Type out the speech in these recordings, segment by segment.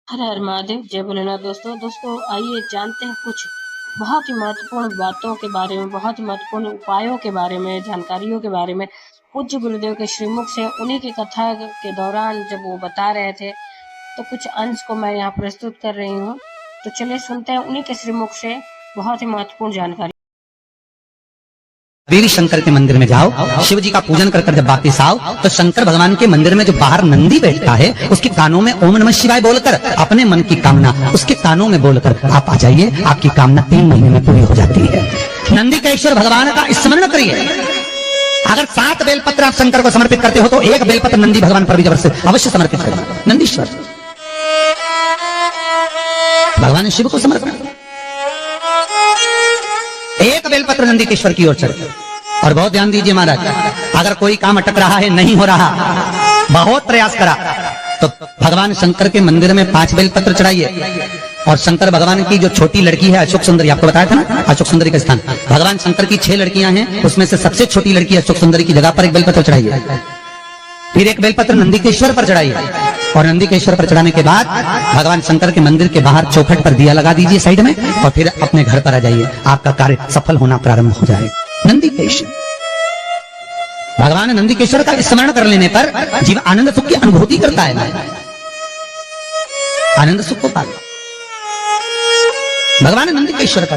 हर हर महादेव, जय भोलेनाथ। दोस्तों आइए जानते हैं कुछ बहुत ही महत्वपूर्ण बातों के बारे में, बहुत ही महत्वपूर्ण उपायों के बारे में, जानकारियों के बारे में। पूज्य गुरुदेव के श्रीमुख से उन्हीं की कथा के दौरान जब वो बता रहे थे तो कुछ अंश को मैं यहाँ प्रस्तुत कर रही हूँ। तो चलिए सुनते हैं उन्हीं के श्रीमुख से बहुत ही महत्वपूर्ण जानकारी। देवी शंकर के मंदिर में जाओ, शिव जी का पूजन कर जब वापिस आओ तो शंकर भगवान के मंदिर में जो बाहर नंदी बैठता है उसके कानों में ओम नमः शिवाय बोलकर अपने मन की कामना उसके कानों में बोलकर आप आ जाइए। आपकी कामना 3 महीने में पूरी हो जाती है। नंदी का ईश्वर भगवान का स्मरण करिए। अगर 7 बेलपत्र आप शंकर को समर्पित करते हो तो 1 बेलपत्र नंदी भगवान पर भी अवश्य समर्पित करें। नंदीश्वर भगवान शिव को समर्पित, 1 बेलपत्र नंदीकेश्वर की ओर चढ़े। और बहुत ध्यान दीजिए महाराज, अगर कोई काम अटक रहा है, नहीं हो रहा, बहुत प्रयास करा तो भगवान शंकर के मंदिर में 5 बेलपत्र चढ़ाइए। और शंकर भगवान की जो छोटी लड़की है अशोक सुंदरी, आपको बताया था ना अशोक सुंदरी का स्थान, भगवान शंकर की 6 लड़कियां हैं, उसमें से सबसे छोटी लड़की अशोक सुंदरी की जगह पर 1 बेलपत्र चढ़ाइए। फिर 1 बेलपत्र नंदीकेश्वर पर चढ़ाइए। और नंदीकेश्वर पर चढ़ाने के बाद भगवान शंकर के मंदिर के बाहर चौखट पर दिया लगा दीजिए साइड में, और फिर अपने घर पर आ जाइए। आपका कार्य सफल होना प्रारंभ हो जाए। नंदीकेश्वर भगवान नंदीकेश्वर का स्मरण कर लेने पर जीव आनंद सुख की अनुभूति करता है, आनंद सुख को पाता। भगवान नंदीकेश्वर का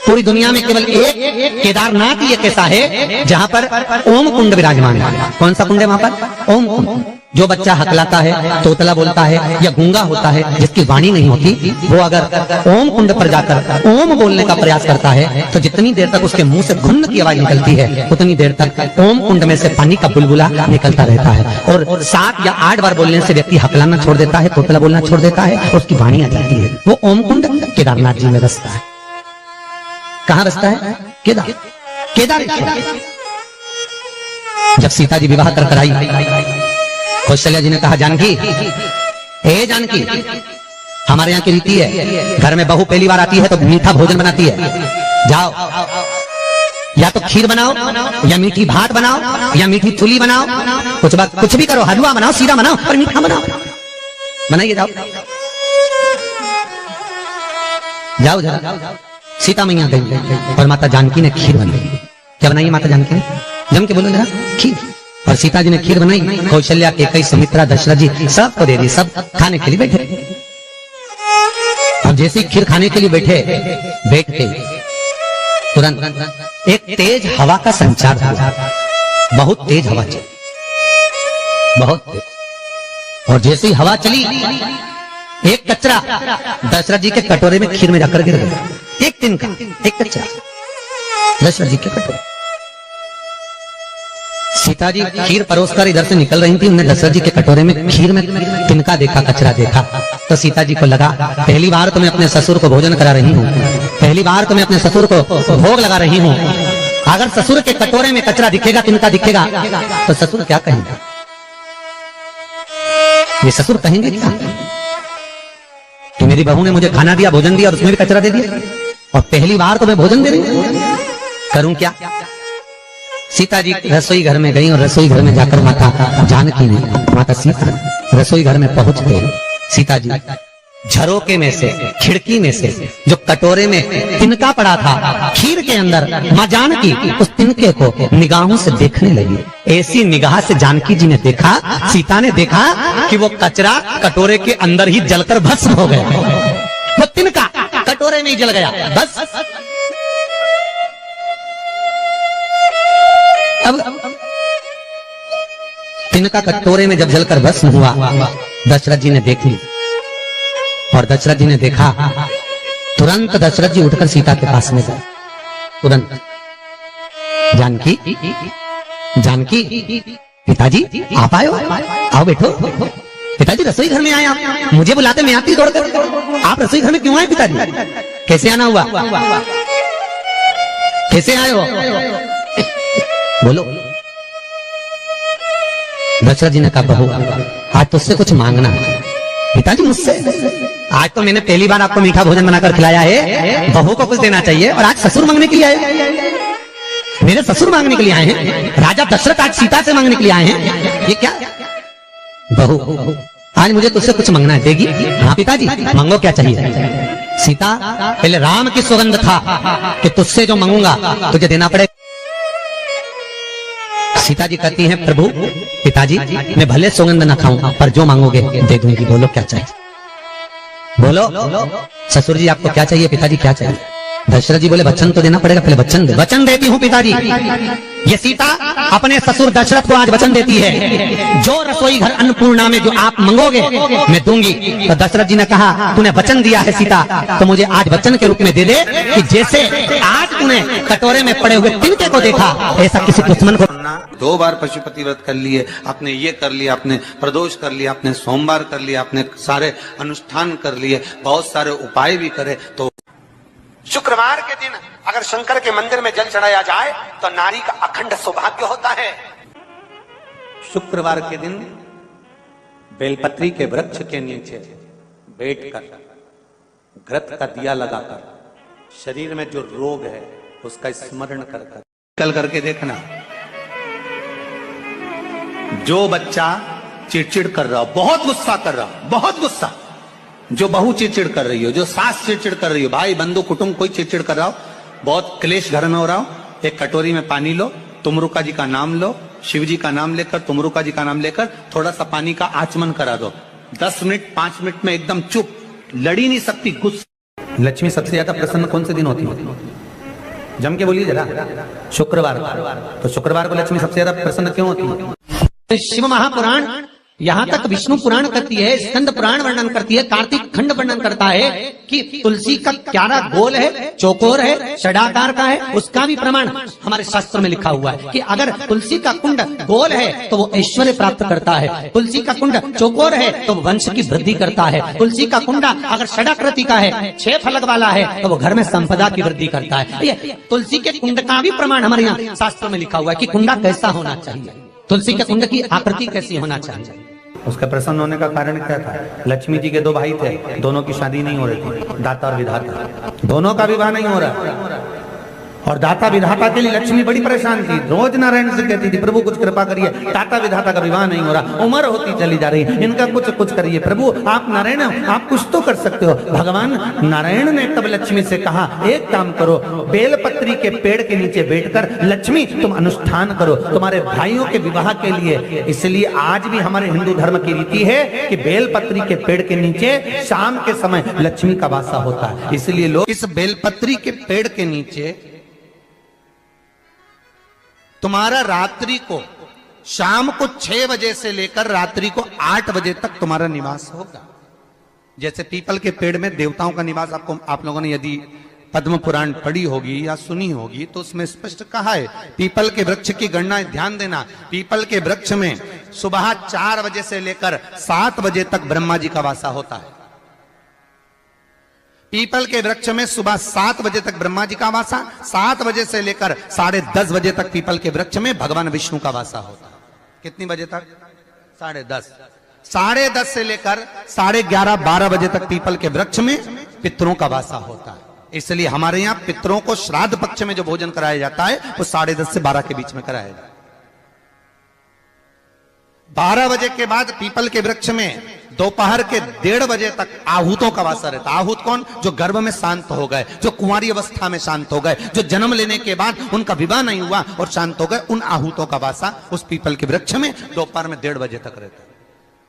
पूरी दुनिया में केवल एक केदारनाथ ही एक ऐसा है जहां पर ओम कुंड विराजमान है। कौन सा कुंड है वहां पर? ओम कुंड। जो बच्चा हकलाता है, तोतला बोलता है या गूंगा होता है, जिसकी वाणी नहीं होती, वो अगर ओम कुंड पर जाकर ओम बोलने का प्रयास करता है तो जितनी देर तक उसके मुंह से घुन्न की आवाज निकलती है उतनी देर तक ओम कुंड में से पानी का बुलबुला निकलता रहता है। और 7 या 8 बार बोलने से व्यक्ति हकलाना छोड़ देता है, तोतला बोलना छोड़ देता है, और उसकी वाणी आ जाती है। वो ओम कुंड केदारनाथ जी में बसता है। कहां बसता है? केदार। जब सीता जी विवाह कर आई, कौशल्या जी ने कहा, जानकी, हे जानकी, हमारे यहाँ की रीति है, घर में बहू पहली बार आती है तो मीठा भोजन बनाती है। जाओ, या तो खीर बनाओ, या मीठी भात बनाओ, या मीठी चुली बनाओ, कुछ भी करो, हलवा बनाओ, सीरा बनाओ, पर मीठा बनाओ। बनाइए, जाओ जाओ जरा। सीता मैया गई और माता जानकी ने खीर बनाई। क्या बनाई माता जानकी ने? जम के बोलो जरा, खीर। और सीता जी ने खीर बनाई, कौशल्या, कैकेयी, सुमित्रा, दशरथ जी सबको दे दी। सब खाने के लिए बैठे। अब जैसे ही खीर खाने के लिए बैठते तुरंत एक तेज हवा का संचार हुआ। बहुत तेज हवा चली, बहुत तेज। और जैसे ही हवा चली, एक कचरा दशरथ जी के कटोरे में खीर में जाकर गिर गया। एक तिनका, एक कचरा दशरथ जी के कटोरे। सीता जी खीर परोसकर इधर से निकल रही थी, उन्हें दशरथ जी के कटोरे में खीर में तिनका देखा, कचरा देखा। तो सीता जी को लगा, पहली बार तो मैं अपने ससुर को भोजन करा रही हूँ, पहली बार तो मैं अपने ससुर को भोग लगा रही हूँ। अगर ससुर के कटोरे में कचरा दिखेगा, तिनका दिखेगा, तो ससुर क्या कहेंगे? ये ससुर कहेंगे क्या कि मेरी बहू ने मुझे खाना दिया, भोजन दिया, और उसमें भी कचरा दे दिया, और पहली बार तो मैं भोजन दे रही हूं, करूं क्या? सीता जी रसोई घर में गई, और रसोई घर में जाकर माता जानकी ने, माता सीता रसोई घर में पहुंचते सीता जी झरोके में से, खिड़की में से जो कटोरे में तिनका पड़ा था खीर के अंदर, मां जानकी उस तिनके को निगाहों से देखने लगी। ऐसी निगाह से जानकी जी ने देखा, सीता ने देखा कि वो कचरा कटोरे के अंदर ही जलकर भस्म हो गया। वो तिनका कटोरे में ही जल गया, बस। अब तिनका कटोरे में जब जलकर भस्म हुआ, दशरथ जी ने देख ली। और दशरथ जी ने देखा, तुरंत दशरथ जी उठकर सीता के पास में गए। तुरंत, जानकी, जानकी, पिताजी आप आए हो, आओ बैठो। पिताजी रसोई घर में आए आप, मुझे बुलाते मैं आती दौड़कर। आप रसोई घर में क्यों आए पिताजी? कैसे आना हुआ? कैसे आए हो? बोलो। दशरथ जी ने कहा, बहू आज तुझसे कुछ मांगना है। पिताजी मुझसे? आज तो मैंने पहली बार आपको मीठा भोजन बनाकर खिलाया है, बहू को कुछ देना चाहिए, और आज ससुर मांगने के लिए आए। मेरे ससुर मांगने के लिए आए हैं, राजा दशरथ आज सीता से मांगने के लिए आए हैं। ये क्या? बहू आज मुझे तुझसे कुछ मांगना है, देगी? हाँ पिताजी, मांगो, क्या चाहिए? सीता, पहले राम की सुगंध था कि तुझसे जो मांगूंगा तुझे देना पड़ेगा। सीता जी कहती हैं, प्रभु पिताजी, मैं भले सुगंध न खाऊं पर जो मांगोगे दे दूंगी, बोलो क्या चाहिए? बोलो ससुर जी, आपको क्या चाहिए? पिताजी क्या चाहिए? दशरथ जी बोले, वचन तो देना पड़ेगा, पहले वचन दे। वचन देती हूँ पिताजी। ये सीता अपने ससुर दशरथ को आज वचन देती है, जो रसोई घर अन्नपूर्णा में जो आप मांगोगे मैं दूंगी। तो दशरथ जी ने कहा, तूने वचन दिया है सीता, तो मुझे आज वचन के रूप में दे दे कि जैसे आज तूने कटोरे में पड़े हुए तिनके को देखा, ऐसा किसी दुश्मन को। 2 बार पशुपति व्रत कर लिए, आपने ये कर लिया, आपने प्रदोष कर लिया, आपने सोमवार कर लिया, आपने सारे अनुष्ठान कर लिए, बहुत सारे उपाय भी करे। तो शुक्रवार के दिन अगर शंकर के मंदिर में जल चढ़ाया जाए तो नारी का अखंड सौभाग्य होता है। शुक्रवार के दिन बेलपत्री के वृक्ष के नीचे बैठकर घृत का दिया लगाकर शरीर में जो रोग है उसका स्मरण कर कल करके देखना, जो बच्चा चिड़चिड़ कर रहा हो, बहुत गुस्सा कर रहा हो, बहुत गुस्सा, जो बहू चिड़चिड़ कर रही हो, जो सास चिड़चिड़ कर रही हो, भाई बंधु कुटुंब कोई चिड़चिड़ कर रहा हो, बहुत क्लेश घर में हो रहा हो, एक कटोरी में पानी लो, तुमरुका जी का नाम लो, शिव जी का नाम लेकर, तुमरुका जी का नाम लेकर थोड़ा सा पानी का आचमन करा दो। 10 मिनट 5 मिनट में एकदम चुप, लड़ी नहीं सकती, गुस्सा। लक्ष्मी सबसे ज्यादा प्रसन्न कौन से दिन होती है? जम के बोलिए जरा। शुक्रवार। तो शुक्रवार को लक्ष्मी सबसे ज्यादा प्रसन्न क्यों होती है? शिव महापुराण, यहाँ तक विष्णु पुराण करती है, स्कंद पुराण वर्णन करती है, कार्तिक खंड वर्णन करता है कि तुलसी का क्यारा गोल है, चौकोर है, षडाकार का है। उसका भी प्रमाण हमारे शास्त्र में लिखा हुआ है कि अगर तुलसी का कुंड गोल है तो वो ऐश्वर्य प्राप्त करता है, तुलसी का कुंड चौकोर है तो वो वंश की वृद्धि करता है, तुलसी का कुंडा अगर षडाकृति का है, 6 फलक वाला है तो वो घर में संपदा की वृद्धि करता है। ये तुलसी के कुंड का भी प्रमाण हमारे यहाँ शास्त्र में लिखा हुआ है कि कुंडा कैसा होना चाहिए, तुलसी के कुंड की आकृति कैसी होना चाहिए। उसका प्रसन्न होने का कारण क्या था? लक्ष्मी जी के 2 भाई थे, दोनों की शादी नहीं हो रही थी, दाता और विधाता, दोनों का विवाह नहीं हो रहा। और दाता विधाता के लिए लक्ष्मी बड़ी परेशान थी, रोज नारायण से कहती थी, प्रभु कुछ कृपा करिए, दाता विधाता का विवाह नहीं हो रहा, उम्र होती चली जा रही, इनका कुछ करिए प्रभु, आप नारायण आप कुछ तो कर सकते हो। भगवान नारायण ने तब लक्ष्मी से कहा, एक काम करो, बेलपत्री के पेड़ के नीचे बैठकर लक्ष्मी तुम अनुष्ठान करो तुम्हारे भाइयों के विवाह के लिए। इसलिए आज भी हमारे हिंदू धर्म की रीति है कि बेलपत्री के पेड़ के नीचे शाम के समय लक्ष्मी का वासा होता है। इसलिए लोग इस बेलपत्री के पेड़ के नीचे तुम्हारा रात्रि को शाम को 6 बजे से लेकर रात्रि को 8 बजे तक तुम्हारा निवास होगा। जैसे पीपल के पेड़ में देवताओं का निवास, आपको आप लोगों ने यदि पद्म पुराण पढ़ी होगी या सुनी होगी तो उसमें स्पष्ट कहा है, पीपल के वृक्ष की गणना ध्यान देना, पीपल के वृक्ष में सुबह 4 बजे से लेकर 7 बजे तक ब्रह्मा जी का वासा होता है। पीपल के वृक्ष में सुबह 7 बजे तक ब्रह्मा जी का वासा, 7 बजे से लेकर 10:30 बजे तक पीपल के वृक्ष में भगवान विष्णु का वासा होता है। कितनी बजे तक? 10:30। 10:30 से लेकर 11:30 12 बजे तक पीपल के वृक्ष में पितरों का वासा होता है। इसलिए हमारे यहाँ पितरों को श्राद्ध पक्ष में जो भोजन कराया जाता है वो 10:30 से 12 के बीच में कराया जाता है। 12 बजे के बाद पीपल के वृक्ष में दोपहर के 1:30 बजे तक आहूतों का वासा रहता है। आहूत कौन? जो गर्भ में शांत हो गए, जो कुंवारी अवस्था में शांत हो गए, जो जन्म लेने के बाद उनका विवाह नहीं हुआ और शांत हो गए, उन आहूतों का वासा उस पीपल के वृक्ष में दोपहर में 1:30 बजे तक रहता है।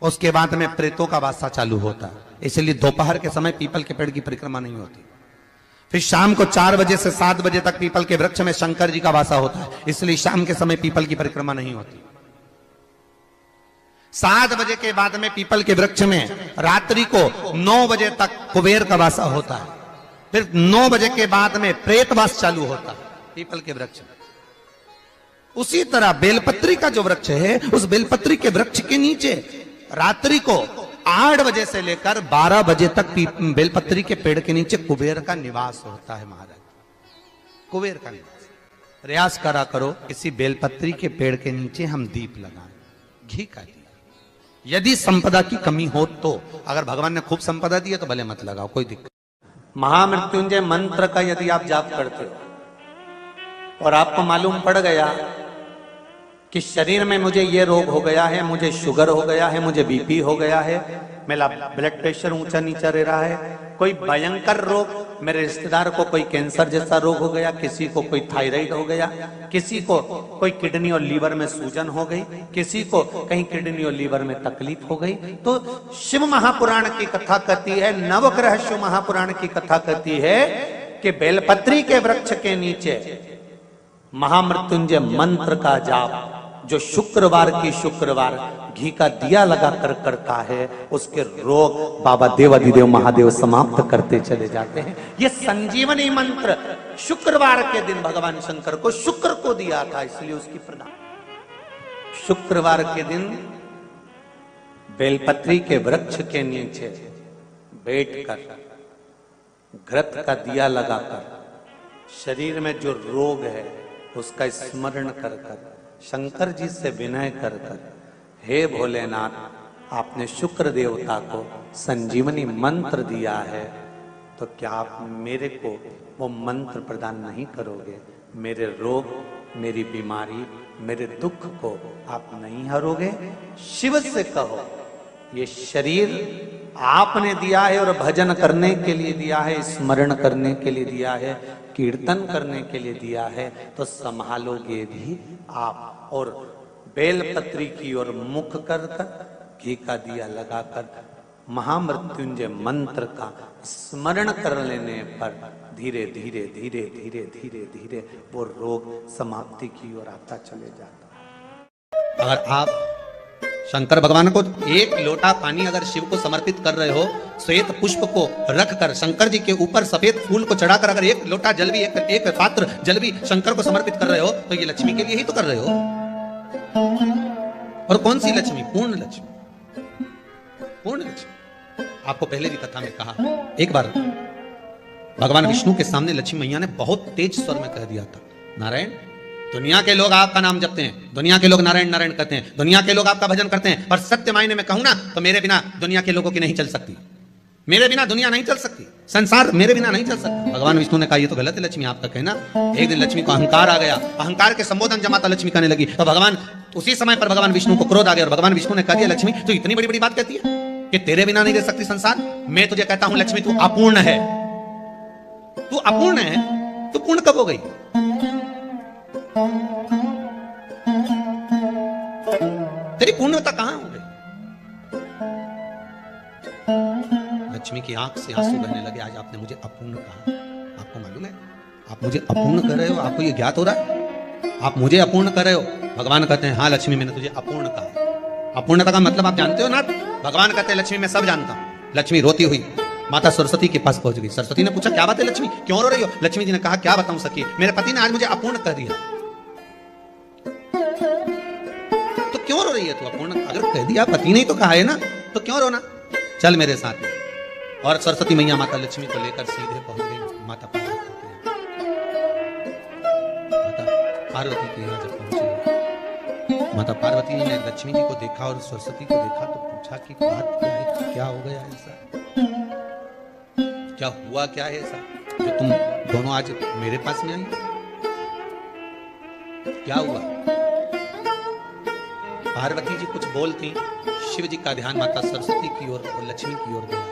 उसके बाद में प्रेतों का वासा चालू होता है। इसलिए दोपहर के समय पीपल के पेड़ की परिक्रमा नहीं होती। फिर शाम को 4 बजे से 7 बजे तक पीपल के वृक्ष में शंकर जी का वासा होता है। इसलिए शाम के समय पीपल की परिक्रमा नहीं होती। 7 बजे के बाद में पीपल के वृक्ष में रात्रि को 9 बजे तक कुबेर का वासा होता है। फिर 9 बजे के बाद में प्रेतवास चालू होता है पीपल के वृक्ष में। उसी तरह बेलपत्री का जो वृक्ष है, उस बेलपत्री के वृक्ष के नीचे रात्रि को 8 बजे से लेकर 12 बजे तक बेलपत्री के पेड़ के नीचे कुबेर का निवास होता है। महाराज, कुबेर का निवास। प्रयास करा करो इसी बेलपत्री के पेड़ के नीचे हम दीप लगाएं, घी का दीप। यदि संपदा की कमी हो तो, अगर भगवान ने खूब संपदा दी है तो भले मत लगाओ, कोई दिक्कत। महामृत्युंजय मंत्र का यदि आप जाप करते हो और आपको मालूम पड़ गया कि शरीर में मुझे ये रोग हो गया है, मुझे शुगर हो गया है, मुझे बीपी हो गया है, मेरा ब्लड प्रेशर ऊंचा नीचा रह रहा है, कोई भयंकर रोग, मेरे रिश्तेदार को कोई कैंसर जैसा रोग हो गया, किसी को कोई थायराइड हो गया, किसी को कोई किडनी और लीवर में सूजन हो गई, किसी को कहीं किडनी और लीवर में तकलीफ हो गई। तो शिव महापुराण की कथा कहती है, नवग्रह शिव महापुराण की कथा कहती है कि बेलपत्री के वृक्ष के नीचे महामृत्युंजय मंत्र का जाप जो शुक्रवार की शुक्रवार घी का दिया लगा कर करता है, उसके रोग बाबा देवाधिदेव महादेव समाप्त करते चले जाते हैं। ये संजीवनी मंत्र शुक्रवार के दिन भगवान शंकर को शुक्र को दिया था, इसलिए उसकी प्रदान शुक्रवार के दिन बेलपत्री के वृक्ष के नीचे बैठकर घृत का दिया लगाकर शरीर में जो रोग है उसका स्मरण कर कर शंकर जी से विनय कर कर, हे भोलेनाथ, आपने शुक्र देवता को संजीवनी मंत्र दिया है, तो क्या आप मेरे को वो मंत्र प्रदान नहीं करोगे? मेरे रोग, मेरी बीमारी, मेरे दुख को आप नहीं हरोगे? शिव से कहो, ये शरीर आपने दिया है और भजन करने के लिए दिया है, स्मरण करने के लिए दिया है, कीर्तन करने के लिए दिया है, तो संभालोगे भी आप। और बेलपत्री की ओर मुख कर घी का दिया लगाकर महामृत्युंजय मंत्र का स्मरण कर लेने पर धीरे धीरे धीरे धीरे धीरे धीरे वो रोग समाप्ति की ओर आता चले जाता। अगर आप शंकर भगवान को एक लोटा पानी अगर शिव को समर्पित कर रहे हो, श्वेत पुष्प को रख कर शंकर जी के ऊपर सफेद फूल को चढ़ाकर अगर एक लोटा जल भी एक पात्र जल भी शंकर को समर्पित कर रहे हो, तो ये लक्ष्मी के लिए ही तो कर रहे हो। और कौन सी लक्ष्मी? पूर्ण लक्ष्मी, पूर्ण लक्ष्मी। आपको पहले भी कथा में कहा, एक बार भगवान विष्णु के सामने लक्ष्मी मैया ने बहुत तेज स्वर में कह दिया था, नारायण, दुनिया के लोग आपका नाम जपते हैं, दुनिया के लोग नारायण नारायण कहते हैं, दुनिया के लोग आपका भजन करते हैं, पर सत्य मायने में कहूं ना तो मेरे बिना दुनिया के लोगों की नहीं चल सकती, मेरे बिना दुनिया नहीं चल सकती, संसार मेरे बिना नहीं चल सकता। भगवान विष्णु ने कहा ये तो गलत है लक्ष्मी आपका कहना। एक दिन लक्ष्मी को अहंकार आ गया, अहंकार के संबोधन जब माता लक्ष्मी करने लगी तो भगवान उसी समय पर भगवान विष्णु को क्रोध आ गया और भगवान विष्णु ने कह दिया, लक्ष्मी तो इतनी बड़ी बड़ी बात कहती है कि तेरे बिना नहीं रह सकती संसार? मैं तुझे कहता हूं लक्ष्मी तू अपूर्ण है, तू अपूर्ण है, तू पूर्ण कब हो गई? तेरी पूर्णता कहां हो गई? लक्ष्मी की आंख से आंसू बहने लगे। आज आपने मुझे अपूर्ण कहा, आपको मालूम है आप मुझे अपूर्ण कर रहे हो? आपको ये ज्ञात हो रहा है आप मुझे अपूर्ण कर रहे हो? भगवान कहते हैं हाँ लक्ष्मी मैंने तुझे अपूर्ण कहा। अपूर्णता का मतलब आप जानते हो ना? भगवान कहते हैं लक्ष्मी मैं सब जानता हूं। लक्ष्मी रोती हुई माता सरस्वती के पास पहुंच गई। सरस्वती ने पूछा क्या बात है लक्ष्मी, क्यों रो रही हो? लक्ष्मी जी ने कहा क्या बताऊं सखी, मेरे पति ने आज मुझे अपूर्ण कर दिया। तो क्यों रो रही है तू? अपूर्ण अगर कह दिया, पति ने तो कहा है ना, तो क्यों रोना? चल मेरे साथ। और सरस्वती मैया माता लक्ष्मी को लेकर सीधे पहुंच गई माता पार्वती के यहाँ। माता पार्वती के यहाँ जब पहुंची, माता पार्वती ने लक्ष्मी जी को देखा और सरस्वती को देखा तो पूछा कि बात क्या है, क्या हो गया ऐसा, क्या हुआ, क्या है ऐसा जो तुम दोनों आज मेरे पास में आई? क्या हुआ? पार्वती जी कुछ बोलती, शिव जी का ध्यान माता सरस्वती की ओर और लक्ष्मी की ओर गया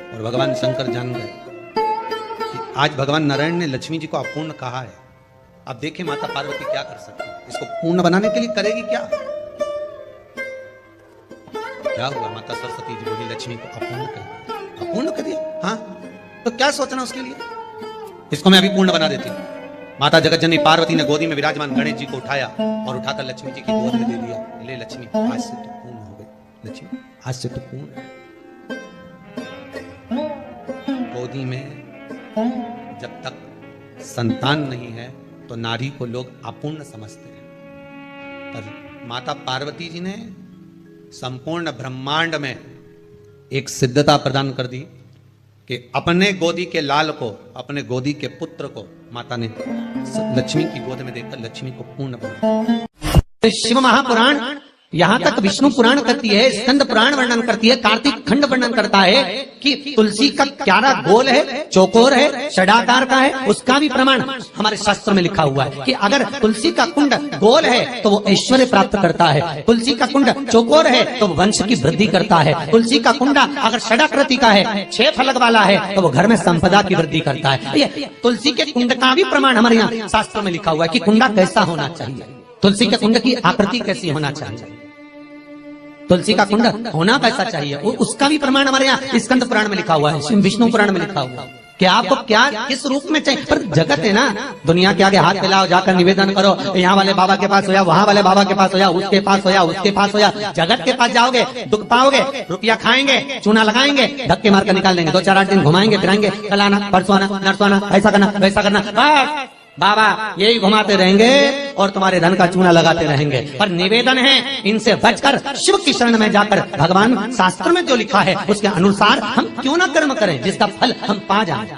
और भगवान शंकर जान गए कि आज भगवान नारायण ने लक्ष्मी जी को अपूर्ण कहा है। अब देखें माता पार्वती क्या कर सकती है, इसको पूर्ण बनाने के लिए करेगी क्या? क्या हुआ? माता सरस्वती जी बोली लक्ष्मी को अपूर्ण कर दिया। अपूर्ण कर दिया? हाँ, तो क्या सोचना उसके लिए, इसको मैं अभी पूर्ण बना देती हूँ। माता जगतजननी पार्वती ने गोदी में विराजमान गणेश जी को उठाया और उठाकर लक्ष्मी जी की गोद में दे दिया। ले लक्ष्मी, आज से तो पूर्ण हो गई। लक्ष्मी आज से तो पूर्ण। गोदी में जब तक संतान नहीं है तो नारी को लोग अपूर्ण समझते हैं, पर माता पार्वती जी ने संपूर्ण ब्रह्मांड में एक सिद्धता प्रदान कर दी कि अपने गोदी के लाल को, अपने गोदी के पुत्र को माता ने लक्ष्मी की गोद में देकर लक्ष्मी को पूर्ण बनाया। शिव महापुराण यहाँ तक विष्णु पुराण करती है, स्कंद पुराण वर्णन करती है, कार्तिक खंड वर्णन करता है कि तुलसी का क्यारा गोल है, चौकोर है, षडाकार का है। उसका भी प्रमाण हमारे शास्त्र में लिखा हुआ है कि अगर तुलसी का कुंड गोल है तो वो ऐश्वर्य प्राप्त करता है, तुलसी का कुंड चौकोर है तो वो वंश की वृद्धि करता है, तुलसी का कुंडा अगर षडाकृति का है, 6 फलक वाला है तो वो घर में संपदा की वृद्धि करता है। ये तुलसी के कुंड का भी प्रमाण हमारे यहाँ शास्त्र में लिखा हुआ है कि कुंडा कैसा होना चाहिए, तुलसी के कुंड की आकृति कैसी होना चाहिए, तुलसी का कुंड होना कैसा चाहिए, उसका भी प्रमाण हमारे यहाँ स्कंद पुराण में लिखा हुआ है, विष्णु पुराण में लिखा हुआ है कि आपको क्या किस रूप में चाहिए। पर जगत है ना, दुनिया के आगे हाथ फैलाओ, जाकर निवेदन करो, यहाँ वाले बाबा के पास हो या वहाँ वाले बाबा के पास हो या उसके पास हो या उसके पास हो या जगत के पास जाओगे, दुख पाओगे, रुपया खाएंगे, चूना लगाएंगे, धक्के मारकर निकाल देंगे, 2-4-8 दिन घुमाएंगे फिराएंगे, कल आना परसों आना नरसों आना, ऐसा करना वैसा करना, बस बाबा यही घुमाते रहेंगे और तुम्हारे धन का चूना लगाते रहेंगे। पर निवेदन है इनसे बचकर शिव की शरण में जाकर भगवान शास्त्र में जो लिखा है उसके अनुसार हम क्यों ना कर्म करें जिसका फल हम पा जाए,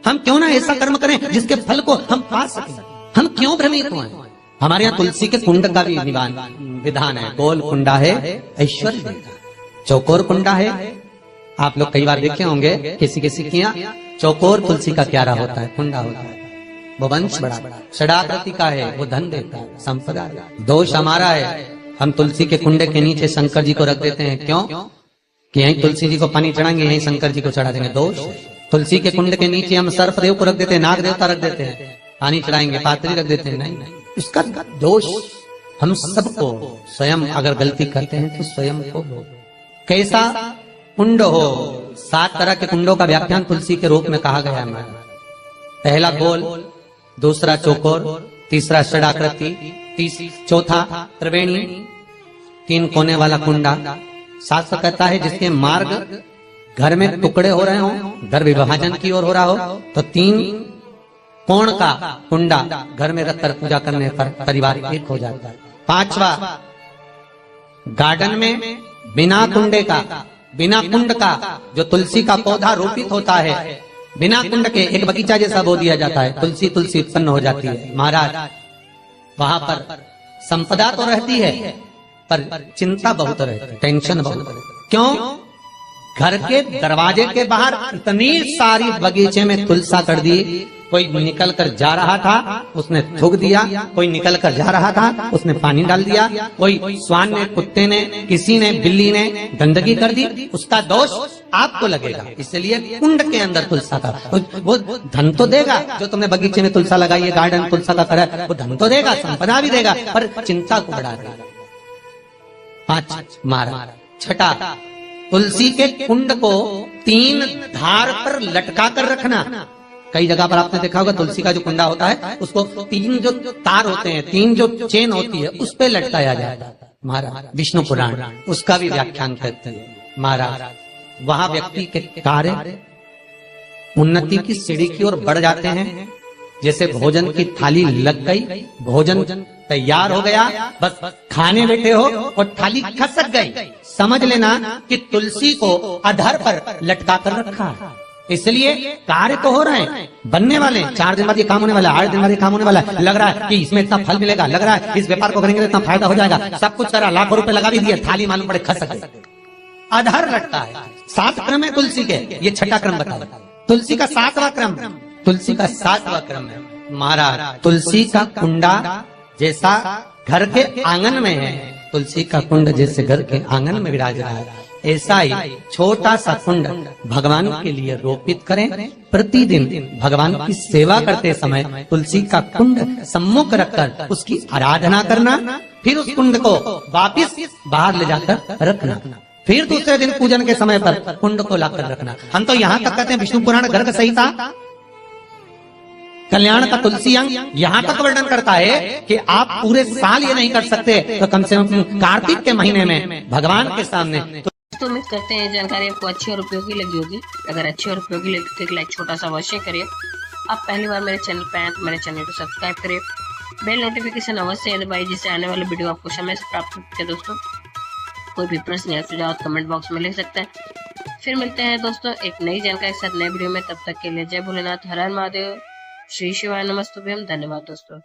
हम क्यों ना ऐसा कर्म करें जिसके फल को हम पा सकें, हम क्यों भ्रमित हुए। हमारे यहाँ तुलसी के कुंड का भी विधान है, गोल कुंडा है ऐश्वर्य देता, चौकोर कुंडा है। आप लोग कई बार देखे होंगे किसी किसी के यहाँ चौकोर तुलसी का क्यारा होता है, कुंडा होता है, वो वंश बड़ा, षडाकृति का है, वो धन देता है, संपदा। दोष हमारा है, हम तुलसी के कुंडे के नीचे शंकर जी को रख देते हैं, क्यों कि यहीं तुलसी जी को पानी चढ़ाएंगे, यहीं शंकर जी को चढ़ा देंगे। दोष तुलसी के कुंड के नीचे हम सर्पदेव को रख देते हैं, नाग देवता रख देते हैं, पानी चढ़ाएंगे, पात्री रख देते हैं, नहीं, इसका दोष हम सबको स्वयं अगर गलती करते हैं तो स्वयं को। कैसा कुंड हो, 7 तरह के कुंडों का व्याख्यान तुलसी के रूप में कहा गया है। पहला गोल, दूसरा चौकोर, तीसरा षडाकृति, चौथा त्रिवेणी, 3 कोने वाला कुंडा। शास्त्र कहता है जिसके मार्ग घर में टुकड़े हो रहे हो, घर विभाजन की ओर हो रहा हो, तो 3 कोण का कुंडा घर में रखकर पूजा करने पर परिवार एक हो जाता है। 5वां, गार्डन में बिना कुंडे का, बिना कुंड का जो तुलसी का पौधा रोपित होता है, बिना कुंड के एक बगीचा जैसा बो दिया जाता है, तुलसी तुलसी उत्पन्न हो जाती है। महाराज वहां पर संपदा तो रहती है पर चिंता बहुत रहती है, टेंशन बहुत रहती है। क्यों? घर के दरवाजे के बाहर इतनी सारी बगीचे में तुलसा कर दी, कोई निकल कर जा रहा था उसने थूक दिया, कोई निकल कर जा रहा था उसने पानी डाल दिया, कोई स्वान ने, कुत्ते ने, किसी ने, बिल्ली ने गंदगी कर दी, उसका दोष आपको लगेगा। इसलिए कुंड के अंदर तुलसा का वो धन तो देगा, जो तुमने बगीचे में तुलसा लगाई है, गार्डन तुलसा का करा, वो धन तो देगा, संपदा भी देगा, पर चिंता को बढ़ा देगा। 5 मारा। 6, तुलसी के कुंड को 3 धार पर लटका कर रखना। कई जगह पर आपने देखा होगा तुलसी का जो कुंडा होता है उसको 3 जो तार होते हैं, 3 जो चेन होती है उस पे लटकाया जाता है। महाराज विष्णु पुराण उसका भी व्याख्यान करते हैं। महाराज वहां व्यक्ति के कार्य उन्नति की सीढ़ी की ओर बढ़ जाते हैं। जैसे भोजन की थाली लग गई, भोजन तैयार हो गया, बस खाने बैठे हो और थाली खसक गई, समझ लेना कि तुलसी को अधर पर लटका कर रखा है। इसलिए कार्य तो हो रहे हैं, बनने वाले हैं, 4 दिन बाद ये काम होने वाला है, 8 दिन बाद ये काम होने वाला है, लग रहा है कि इसमें इतना फल मिलेगा, लग रहा है इस व्यापार को करेंगे तो इतना फायदा हो जाएगा, सब कुछ करा, लाखों रुपए लगा भी दिए, थाली मालूम पड़े खसक गई, अधर लटका है। 7 क्रम है तुलसी के, ये 6ठा क्रम बताया। तुलसी का 7वां क्रम, तुलसी का 7वां क्रम है। महाराज तुलसी का कुंडा जैसा घर के आंगन में है, तुलसी का कुंड जैसे घर के आंगन में विराज रहा है, ऐसा ही छोटा सा कुंड भगवान के लिए रोपित करें। प्रतिदिन भगवान की सेवा करते समय तुलसी का कुंड सम्मुख रखकर उसकी आराधना करना, फिर उस कुंड को वापिस बाहर ले जाकर रखना, फिर दूसरे दिन पूजन के समय पर कुंड को लाकर रखना। हम तो यहाँ तक कहते हैं विष्णु पुराण गर्ग संहिता कल्याण का तुलसी अंग यहाँ तक वर्णन करता है कि आप पूरे साल ये नहीं कर सकते तो कम से कम कार्तिक के महीने में भगवान के सामने। तो उम्मीद करते हैं जानकारी आपको अच्छी और उपयोगी लगी होगी। अगर अच्छी और उपयोगी लगी तो एक लाइक छोटा सा अवश्य करिए। आप पहली बार मेरे चैनल पे आए तो मेरे चैनल को सब्सक्राइब करिए, बेल नोटिफिकेशन अवश्य दबाइए जिससे आने वाले वीडियो आपको समय से प्राप्त होते हैं। दोस्तों कोई भी प्रश्न या सुझाव कमेंट बॉक्स में लिख सकते हैं। फिर मिलते हैं दोस्तों एक नई जानकारी के साथ नए वीडियो में, तब तक के लिए जय भोलेनाथ, हर हर महादेव, श्री शिवाय नमस्तुभ्यम। धन्यवाद दोस्तों।